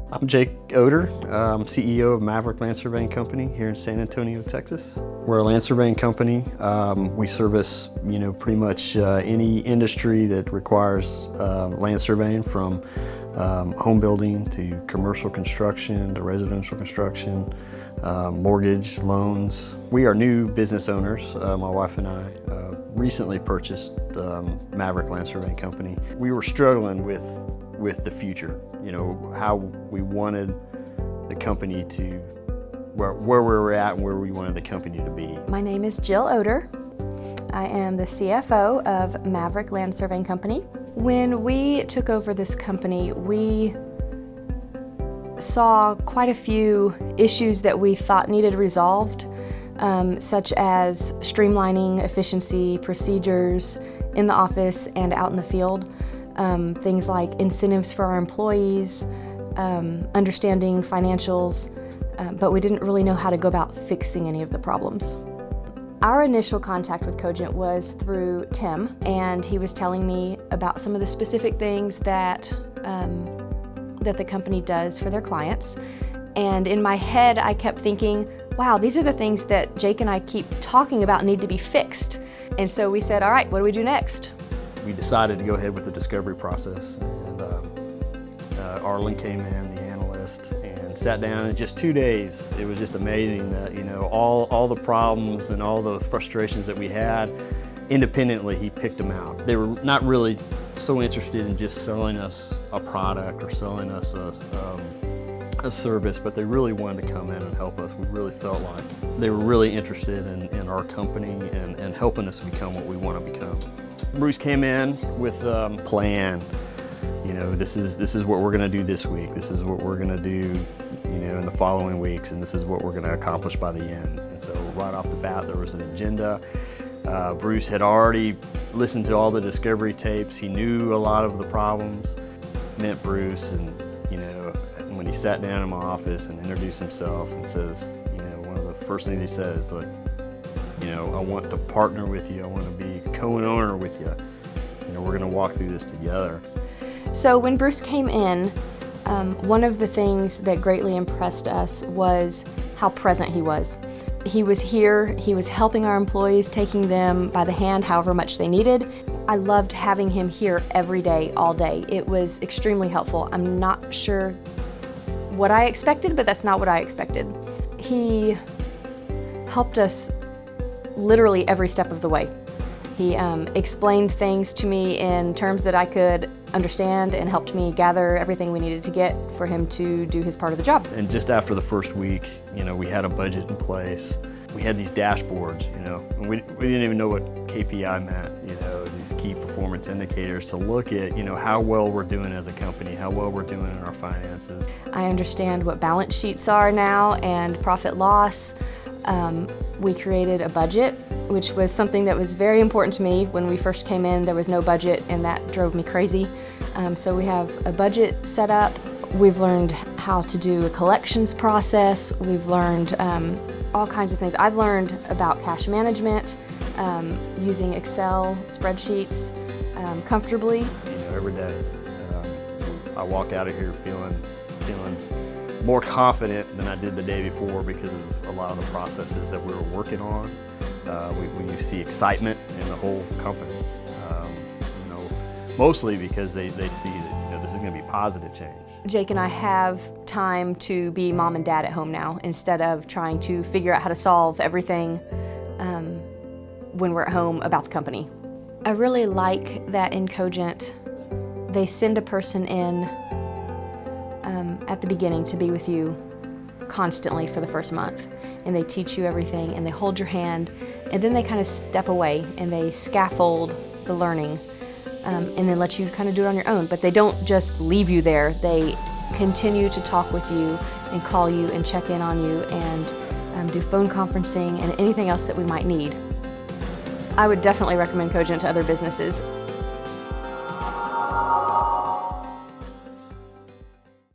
I'm Jake Odor. I'm CEO of Maverick Land Surveying Company here in San Antonio, Texas. We're a land surveying company. We service, pretty much any industry that requires land surveying, from home building to commercial construction to residential construction, mortgage, loans. We are new business owners. My wife and I recently purchased Maverick Land Surveying Company. We were struggling with the future, how we wanted the company to, where we were at and where we wanted the company to be. My name is Jill Odor. I am the CFO of Maverick Land Surveying Company. When we took over this company, we saw quite a few issues that we thought needed resolved, such as streamlining efficiency, procedures in the office and out in the field. Things like incentives for our employees, understanding financials, but we didn't really know how to go about fixing any of the problems. Our initial contact with Cogent was through Tim, and he was telling me about some of the specific things that the company does for their clients. And in my head, I kept thinking, wow, these are the things that Jake and I keep talking about need to be fixed. And so we said, all right, what do we do next? We decided to go ahead with the discovery process, and Arlen came in, the analyst, and sat down in just 2 days. It was just amazing that, all the problems and all the frustrations that we had, independently, he picked them out. They were not really so interested in just selling us a product or selling us a service, but they really wanted to come in and help us. We really felt like they were really interested in our company and helping us become what we want to become. Bruce came in with a plan. This is what we're going to do this week. This is what we're going to do, in the following weeks, and this is what we're going to accomplish by the end. And so right off the bat, there was an agenda. Bruce had already listened to all the discovery tapes. He knew a lot of the problems. Met Bruce, and when he sat down in my office and introduced himself and says, one of the first things he said is, like, I want to partner with you. I want to be co-owner with you. We're going to walk through this together. So when Bruce came in, one of the things that greatly impressed us was how present he was. He was here, he was helping our employees, taking them by the hand however much they needed. I loved having him here every day, all day. It was extremely helpful. I'm not sure what I expected, but that's not what I expected. He helped us literally every step of the way. He explained things to me in terms that I could understand and helped me gather everything we needed to get for him to do his part of the job. And just after the first week, we had a budget in place. We had these dashboards, and we didn't even know what KPI meant, these key performance indicators to look at, how well we're doing as a company, how well we're doing in our finances. I understand what balance sheets are now and profit loss. We created a budget, which was something that was very important to me. When we first came in, there was no budget, and that drove me crazy. So we have a budget set up. We've learned how to do a collections process. We've learned all kinds of things. I've learned about cash management, using Excel spreadsheets comfortably. Every day, I walk out of here feeling more confident than I did the day before because of a lot of the processes that we were working on. We see excitement in the whole company, mostly because they see that this is going to be positive change. Jake and I have time to be mom and dad at home now instead of trying to figure out how to solve everything when we're at home about the company. I really like that in Cogent they send a person in at the beginning to be with you constantly for the first month, and they teach you everything and they hold your hand, and then they kind of step away and they scaffold the learning and then let you kind of do it on your own. But they don't just leave you there. They continue to talk with you and call you and check in on you and do phone conferencing and anything else that we might need. I would definitely recommend Cogent to other businesses.